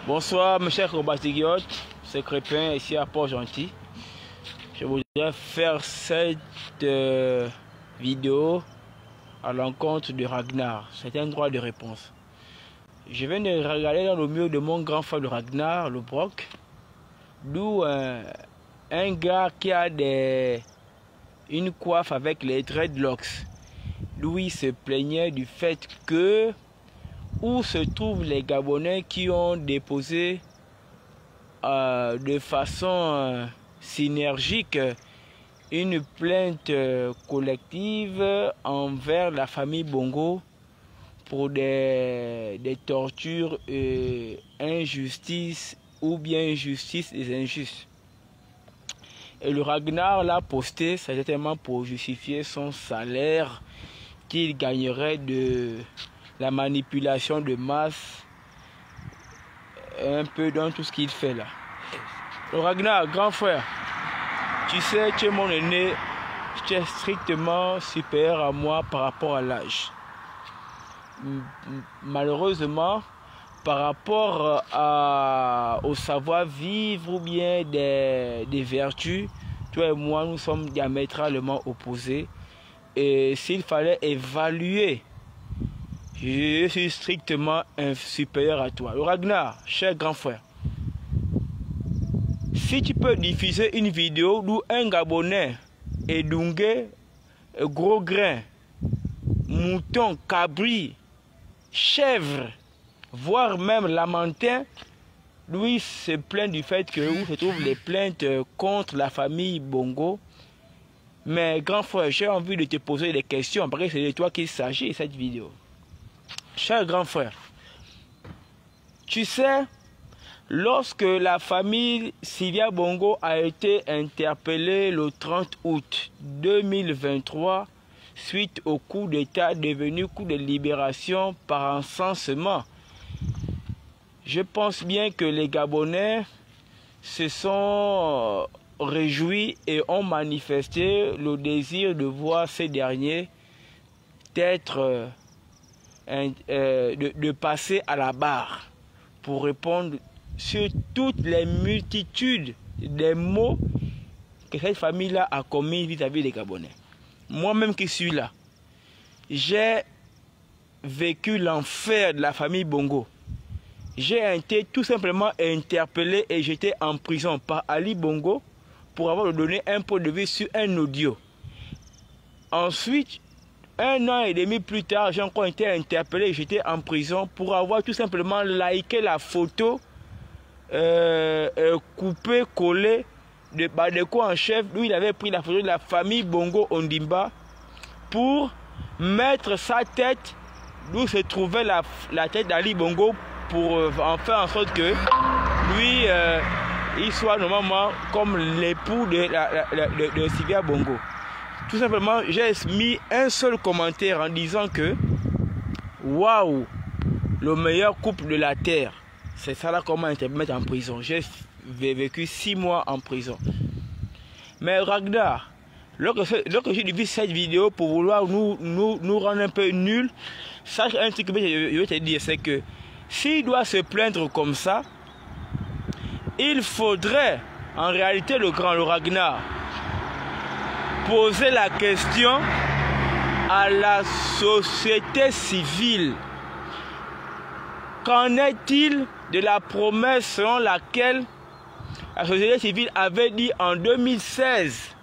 Bonsoir mes chers compatriotes, c'est Crépin ici à Port-Gentil. Je voudrais faire cette vidéo à l'encontre de Ragnar. C'est un droit de réponse. Je viens de regarder dans le mur de mon grand frère de Ragnar, le Broc, d'où un gars qui a une coiffe avec les dreadlocks. Lui se plaignait du fait que où se trouvent les Gabonais qui ont déposé de façon synergique une plainte collective envers la famille Bongo pour des tortures et injustices ou bien injustices et injustes. Et le Ragnar l'a posté certainement pour justifier son salaire qu'il gagnerait de la manipulation de masse, un peu dans tout ce qu'il fait là. Le Ragnar, grand frère, tu sais, tu es mon aîné, tu es strictement supérieur à moi par rapport à l'âge. Malheureusement, par rapport au savoir-vivre ou bien des vertus, toi et moi, nous sommes diamétralement opposés. Et s'il fallait évaluer, je suis strictement supérieur à toi. Le Ragnar, cher grand frère, si tu peux diffuser une vidéo d'où un Gabonais Edungue, gros grain, mouton, cabri, chèvre, voire même lamentin, lui se plaint du fait que où se trouvent les plaintes contre la famille Bongo. Mais grand frère, j'ai envie de te poser des questions parce que c'est de toi qu'il s'agit cette vidéo. Cher grand frère, tu sais, lorsque la famille Sylvia Bongo a été interpellée le 30 août 2023 suite au coup d'État devenu coup de libération par encensement, je pense bien que les Gabonais se sont réjouis et ont manifesté le désir de voir ces derniers être de passer à la barre pour répondre sur toutes les multitudes des mots que cette famille-là a commis vis-à-vis des Gabonais. Moi-même qui suis là, j'ai vécu l'enfer de la famille Bongo. J'ai été tout simplement interpellé et j'étais en prison par Ali Bongo pour avoir donné un point de vue sur un audio. Ensuite, 1 an et demi plus tard, j'ai encore été interpellé et j'étais en prison pour avoir tout simplement liké la photo coupée, collée de Badeko en chef, où il avait pris la photo de la famille Bongo Ondimba pour mettre sa tête d'où se trouvait la tête d'Ali Bongo pour en faire en sorte que lui, il soit normalement comme l'époux de Sylvia Bongo. Tout simplement, j'ai mis un seul commentaire en disant que waouh, le meilleur couple de la terre. C'est ça là comment te mettre en prison. J'ai vécu 6 mois en prison. Mais Ragnar, lorsque j'ai vu cette vidéo pour vouloir nous rendre un peu nuls, sache un truc que je vais te dire, c'est que s'il doit se plaindre comme ça, il faudrait en réalité le Ragnar poser la question à la société civile. Qu'en est-il de la promesse selon laquelle la société civile avait dit en 2016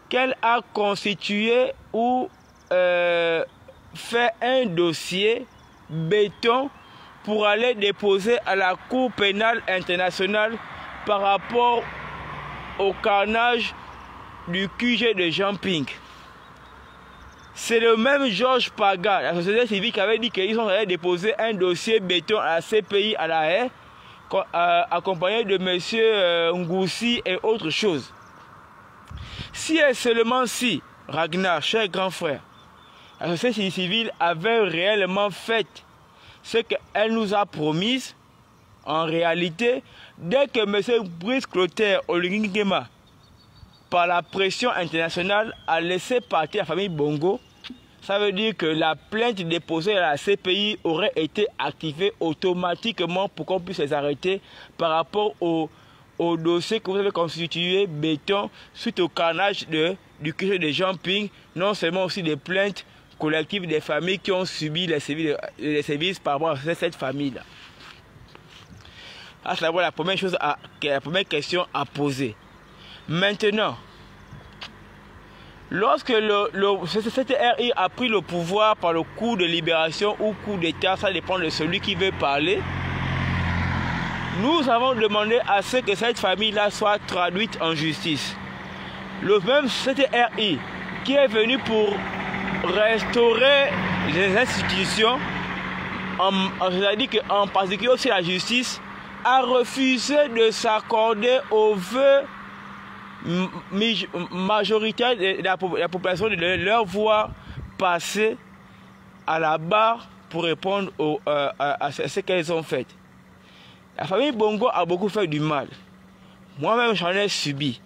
qu'elle a constitué ou fait un dossier béton pour aller déposer à la Cour pénale internationale par rapport au carnage du QG de Jean-Ping. C'est le même Georges Paga, la société civile, qui avait dit qu'ils ont allé déposer un dossier béton à la CPI à La Haye, accompagné de M. Ngoussi et autres choses. Si et seulement si, Ragnar, cher grand frère, la société civile avait réellement fait ce qu'elle nous a promis, en réalité, dès que M. Brice Clotaire par la pression internationale, a laissé partir la famille Bongo, ça veut dire que la plainte déposée à la CPI aurait été activée automatiquement pour qu'on puisse les arrêter par rapport au dossier que vous avez constitué, béton, suite au carnage du QG de Jean-Ping, non seulement aussi des plaintes collectives des familles qui ont subi les sévices par rapport à cette famille-là. À savoir la première chose, la première question à poser. Maintenant, lorsque cette RI a pris le pouvoir par le coup de libération ou coup d'État, ça dépend de celui qui veut parler, nous avons demandé à ce que cette famille-là soit traduite en justice. Le même cette RI qui est venu pour restaurer les institutions, c'est-à-dire qu'en particulier aussi la justice, a refusé de s'accorder aux vœux majoritaires de la population de leur voir passer à la barre pour répondre à ce qu'elles ont fait. La famille Bongo a beaucoup fait du mal. Moi-même, j'en ai subi.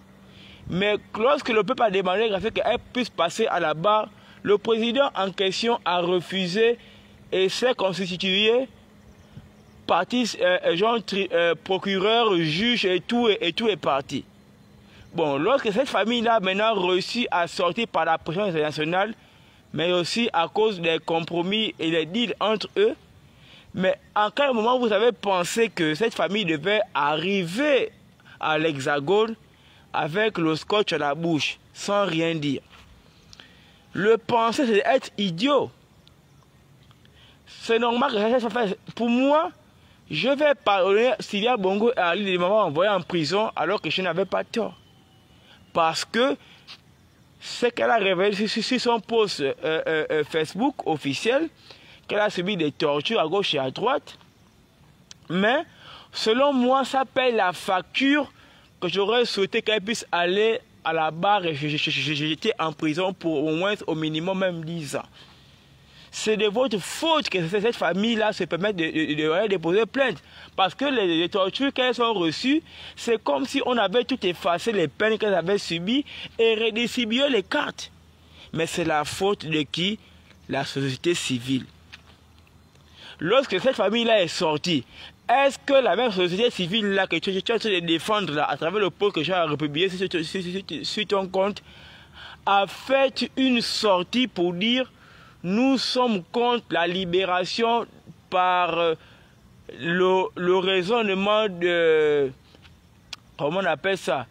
Mais lorsque le peuple a demandé qu'elle puisse passer à la barre, le président en question a refusé et s'est constitué parti, procureur, juge et tout est parti. Bon, lorsque cette famille-là maintenant réussi à sortir par la pression internationale, mais aussi à cause des compromis et des deals entre eux, mais en quel moment vous avez pensé que cette famille devait arriver à l'Hexagone avec le scotch à la bouche, sans rien dire? Le penser, c'est être idiot. C'est normal que ça fasse. Pour moi, je vais pardonner Sylvia Bongo et Ali de m'avoir envoyé en prison alors que je n'avais pas tort. Parce que ce qu'elle a révélé sur son post Facebook officiel, qu'elle a subi des tortures à gauche et à droite. Mais selon moi, ça paye la facture que j'aurais souhaité qu'elle puisse aller à la barre et j'étais en prison pour au moins au minimum même 10 ans. C'est de votre faute que cette famille-là se permette de déposer plainte. Parce que les tortures qu'elles ont reçues, c'est comme si on avait tout effacé les peines qu'elles avaient subies et redistribué les cartes. Mais c'est la faute de qui? La société civile. Lorsque cette famille-là est sortie, est-ce que la même société civile-là que tu es en train de défendre là, à travers le post que j'ai republié sur ton compte, a fait une sortie pour dire nous sommes contre la libération par le raisonnement de... Comment on appelle ça?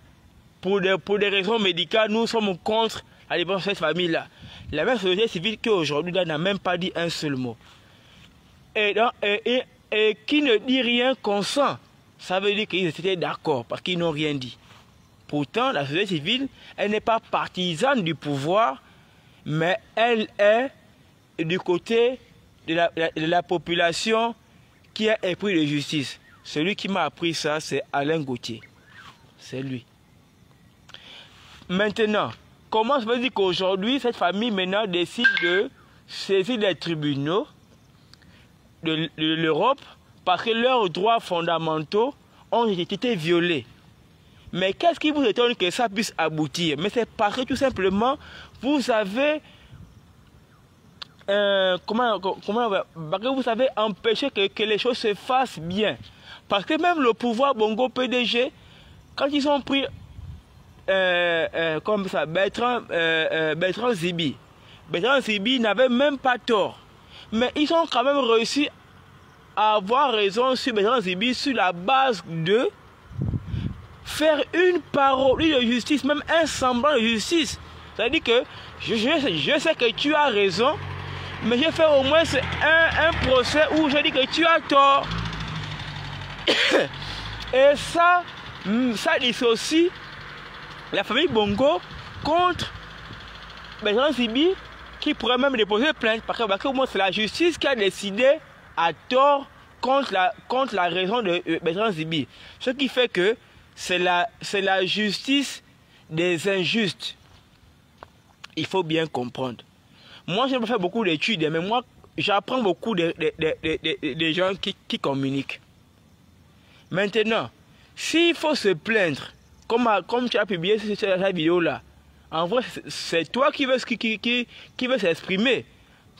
Pour des raisons médicales, nous sommes contre la libération de cette famille-là. La même société civile qui aujourd'hui n'a même pas dit un seul mot. Et qui ne dit rien consent, ça veut dire qu'ils étaient d'accord parce qu'ils n'ont rien dit. Pourtant, la société civile, elle n'est pas partisane du pouvoir, mais elle est du côté de la population qui a épris de justice. Celui qui m'a appris ça, c'est Alain Gauthier. C'est lui. Maintenant, comment se fait-il qu'aujourd'hui, cette famille maintenant décide de saisir les tribunaux de l'Europe parce que leurs droits fondamentaux ont été violés? Mais qu'est-ce qui vous étonne que ça puisse aboutir? Mais c'est parce que tout simplement, vous avez... vous avez empêché que les choses se fassent bien. Parce que même le pouvoir Bongo PDG, quand ils ont pris comme ça, Bertrand Zibi n'avait même pas tort. Mais ils ont quand même réussi à avoir raison sur Bertrand Zibi sur la base de faire une parodie de justice, même un semblant de justice. C'est-à-dire que je sais que tu as raison, mais j'ai fait au moins un procès où je dis que tu as tort. Et ça dissocie la famille Bongo contre Bertrand Zibi, qui pourrait même déposer plainte parce que c'est la justice qui a décidé à tort contre la raison de Bertrand Zibi. Ce qui fait que c'est la justice des injustes. Il faut bien comprendre. Moi, je n'ai pas fait beaucoup d'études, mais moi, j'apprends beaucoup des gens qui communiquent. Maintenant, s'il faut se plaindre, comme tu as publié sur cette vidéo-là, en vrai, c'est toi qui veux s'exprimer.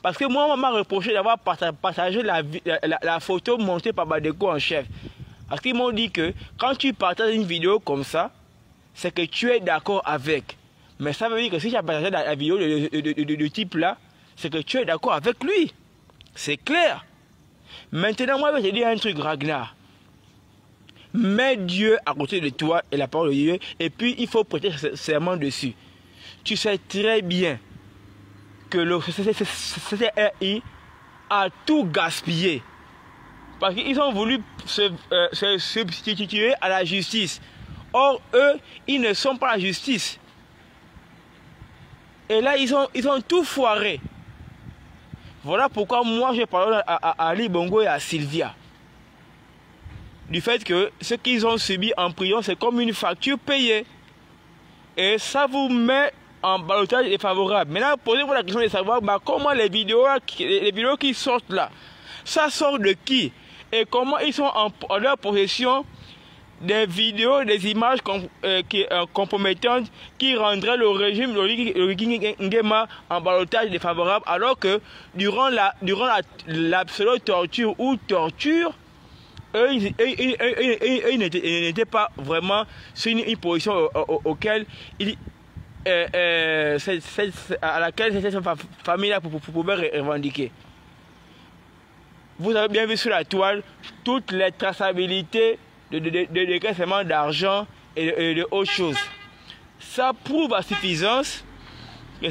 Parce que moi, on m'a reproché d'avoir partagé la photo montée par Badeko en chef. Parce qu'ils m'ont dit que quand tu partages une vidéo comme ça, c'est que tu es d'accord avec. Mais ça veut dire que si tu as partagé la vidéo de type là, c'est que tu es d'accord avec lui. C'est clair. Maintenant, moi, je vais te dire un truc, Ragnar. Mets Dieu à côté de toi et la parole de Dieu, et puis il faut prêter serment dessus. Tu sais très bien que le CCRI a tout gaspillé. Parce qu'ils ont voulu se substituer à la justice. Or, eux, ils ne sont pas la justice. Et là, ils ont tout foiré. Voilà pourquoi moi, j'ai parlé à Ali Bongo et à Sylvia. Du fait que ce qu'ils ont subi en prison, c'est comme une facture payée. Et ça vous met en ballottage défavorable. Maintenant, posez-vous la question de savoir comment les vidéos qui sortent là, ça sort de qui? Et comment ils sont en leur possession des vidéos, des images compromettantes qui rendraient le régime de Nguema en ballottage défavorable, alors que durant l'absolue torture ou torture, eux, ils n'étaient pas vraiment sur une position à laquelle cette famille-là pouvait revendiquer. Vous avez bien vu sur la toile toutes les traçabilités de décaissement d'argent et de autres choses. Ça prouve à suffisance que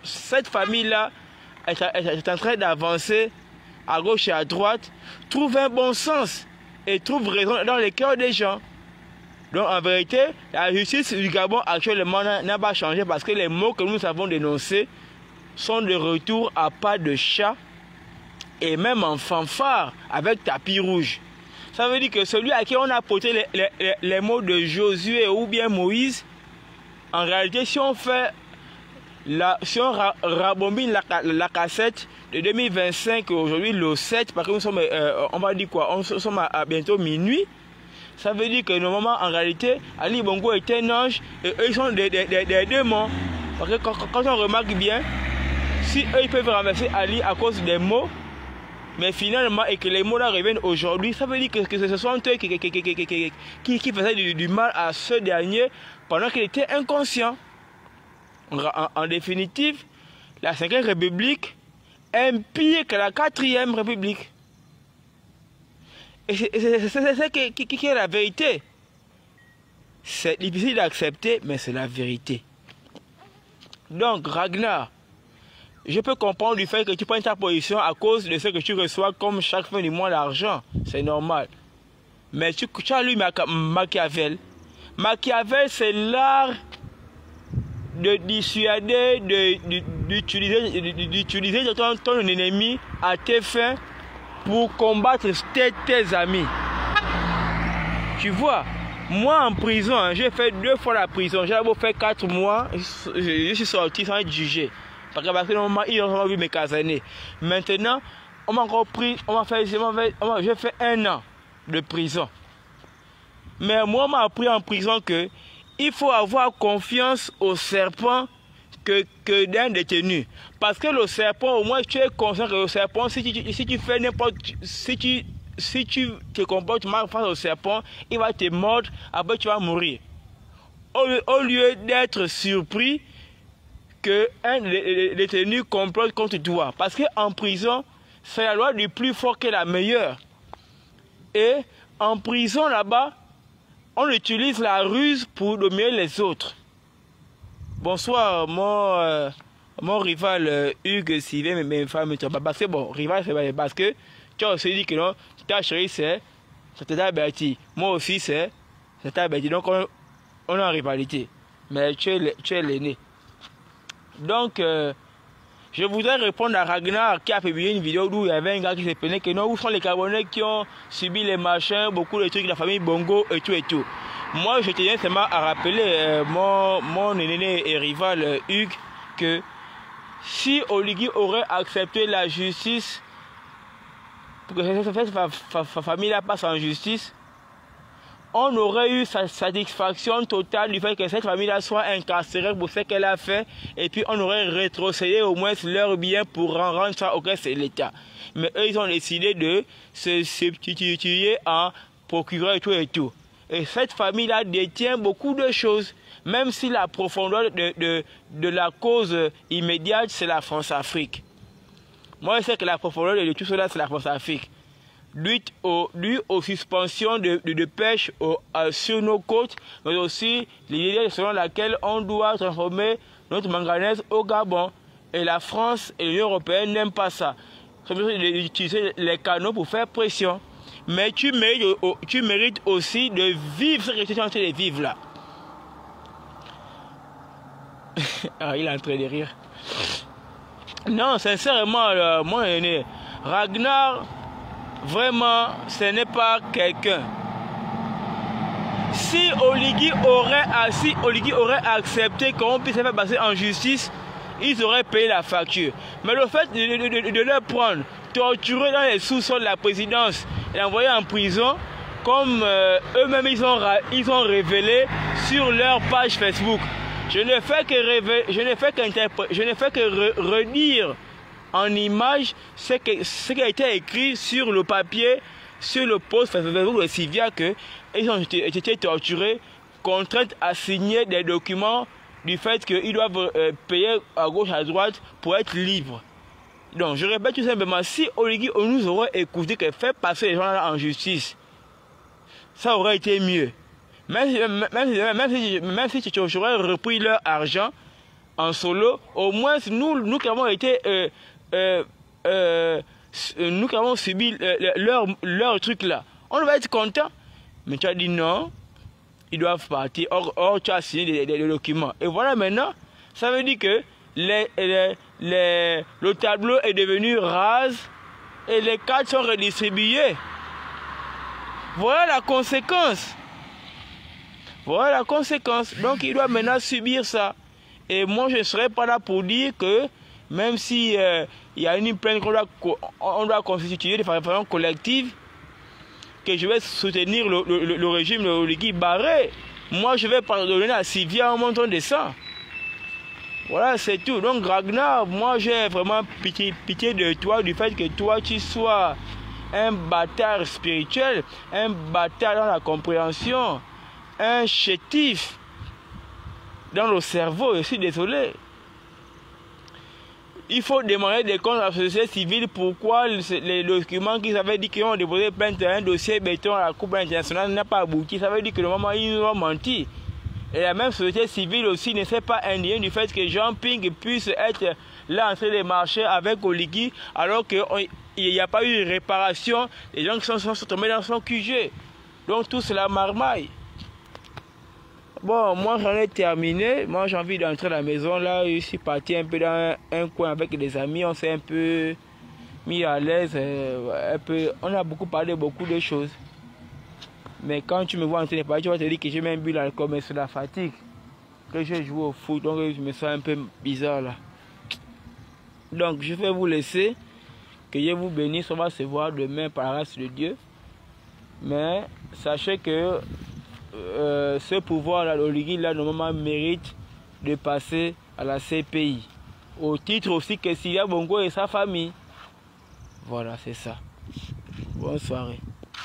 cette famille-là est en train d'avancer à gauche et à droite, trouve un bon sens et trouve raison dans les cœurs des gens. Donc en vérité, la justice du Gabon actuellement n'a pas changé, parce que les mots que nous avons dénoncés sont de retour à pas de chat et même en fanfare avec tapis rouge. Ça veut dire que celui à qui on a porté les mots de Josué ou bien Moïse, en réalité, si on rabobine la cassette de 2025 aujourd'hui, le 7, parce que nous sommes, on va dire quoi, nous sommes à bientôt minuit, ça veut dire que normalement, en réalité, Ali Bongo est un ange et eux, ils sont des démons. Parce que quand on remarque bien, si eux, ils peuvent renverser Ali à cause des mots, mais finalement, et que les mots là reviennent aujourd'hui, ça veut dire que ce sont eux qui faisaient du mal à ce dernier pendant qu'il était inconscient. En définitive, la 5e République est pire que la 4e République. Et c'est ça qui est la vérité. C'est difficile d'accepter, mais c'est la vérité. Donc, Ragnar, je peux comprendre du fait que tu prennes ta position à cause de ce que tu reçois comme chaque fin du mois d'argent. C'est normal. Mais tu as lu Machiavel. Machiavel, c'est l'art de dissuader, d'utiliser ton ennemi à tes fins pour combattre tes amis. Tu vois, moi en prison, j'ai fait 2 fois la prison. J'ai d'abord fait 4 mois, je suis sorti sans être jugé. Parce que normalement, ils ont vu mes casanés. Maintenant, on m'a encore pris, j'ai fait 1 an de prison. Mais moi, on m'a appris en prison que il faut avoir confiance au serpent que d'un détenu. Parce que le serpent, au moins, tu es conscient que le serpent, si tu fais n'importe... Si tu te comportes mal face au serpent, il va te mordre, après tu vas mourir. Au lieu d'être surpris qu'un détenu complote contre toi. Parce qu'en prison, c'est la loi du plus fort qui est la meilleure. Et en prison, là-bas, on utilise la ruse pour dominer les autres. Bonsoir, mon rival Hugues Sylvain, mes femmes, parce que bon, rival, c'est parce que tu as aussi dit que non, ta chérie, c'est ta Bertie. Moi aussi, c'est ta Bertie. Donc, on est en rivalité. Mais tu es l'aîné. Donc, je voudrais répondre à Ragnar qui a publié une vidéo où il y avait un gars qui se plaignait que non, où sont les Gabonais qui ont subi les machins, beaucoup de trucs de la famille Bongo et tout et tout. Moi, je tenais seulement à rappeler mon aîné et rival Hugues que si Oligui aurait accepté la justice pour que cette famille-là passe en justice, on aurait eu sa satisfaction totale du fait que cette famille-là soit incarcérée pour ce qu'elle a fait, et puis on aurait rétrocédé au moins leur bien pour rendre ça au reste de l'État. Mais eux, ils ont décidé de se substituer en procureur et tout et tout. Et cette famille-là détient beaucoup de choses, même si la profondeur de la cause immédiate, c'est la France-Afrique. Moi, je sais que la profondeur de tout cela, c'est la France-Afrique. Dû aux suspensions de pêche sur nos côtes, mais aussi l'idée selon laquelle on doit transformer notre manganèse au Gabon. Et la France et l'Union européenne n'aiment pas ça. Ils ont besoin d'utiliser les canaux pour faire pression. Mais tu mérites aussi de vivre ce que tu es en train de vivre là. Ah, il est en train de rire. Non, sincèrement, moi, Ragnar, vraiment, ce n'est pas quelqu'un. Si Oligui aurait accepté qu'on puisse faire passer en justice, ils auraient payé la facture. Mais le fait de le prendre, torturer dans les sous-sols de la présidence et l'envoyer en prison, comme eux-mêmes ils ont révélé sur leur page Facebook. Je ne fais que redire en image ce qui a été écrit sur le papier, sur le post Facebook de Sylvia, qu'ils ont été torturés, contraints à signer des documents du fait qu'ils doivent payer à gauche, à droite pour être libres. Donc je répète tout simplement, si Oligui nous aurait écouté que faire passer les gens là en justice, ça aurait été mieux. Même si j'aurais repris leur argent en solo, au moins nous qui avons été nous qui avons subi leur truc là, on va être content. Mais tu as dit non, ils doivent partir. Or tu as signé des documents. Et voilà maintenant, ça veut dire que le tableau est devenu rase et les cartes sont redistribuées. Voilà la conséquence. Voilà la conséquence. Donc il doit maintenant subir ça. Et moi je ne serai pas là pour dire que même si il y a une plainte qu'on doit constituer de façon collective, que je vais soutenir le régime de Oligui Barré. Moi je vais pardonner à Sylvia en montant de sang. Voilà, c'est tout. Donc Ragnar, moi j'ai vraiment pitié de toi, du fait que toi tu sois un bâtard spirituel, un bâtard dans la compréhension, un chétif dans le cerveau. Je suis désolé. Il faut demander des comptes à la société civile pourquoi les documents qu'ils avaient dit qu'ils ont déposé plainte à un dossier béton à la Cour internationale n'a pas abouti. Ça veut dire que le moment ils nous ont menti. Et la même société civile aussi ne s'est pas indignée du fait que Jean Ping puisse être là en train de marcher avec Oligui alors qu'il n'y a pas eu de réparation. Les gens qui sont tombés dans son QG. Donc tout cela marmaille. Bon, moi j'en ai terminé. Moi j'ai envie d'entrer à la maison. Là, je suis parti un peu dans un coin avec des amis. On s'est un peu mis à l'aise. On a beaucoup parlé beaucoup de choses. Mais quand tu me vois en train de parler, tu vas te dire que j'ai même bu l'alcool, mais c'est la fatigue. Que j'ai joué au foot, donc je me sens un peu bizarre là. Donc je vais vous laisser. Que Dieu vous bénisse. On va se voir demain par la grâce de Dieu. Mais sachez que ce pouvoir-là, l'Oligui, là, normalement, mérite de passer à la CPI. Au titre aussi que Sylvia Bongo et sa famille. Voilà, c'est ça. Bonne soirée.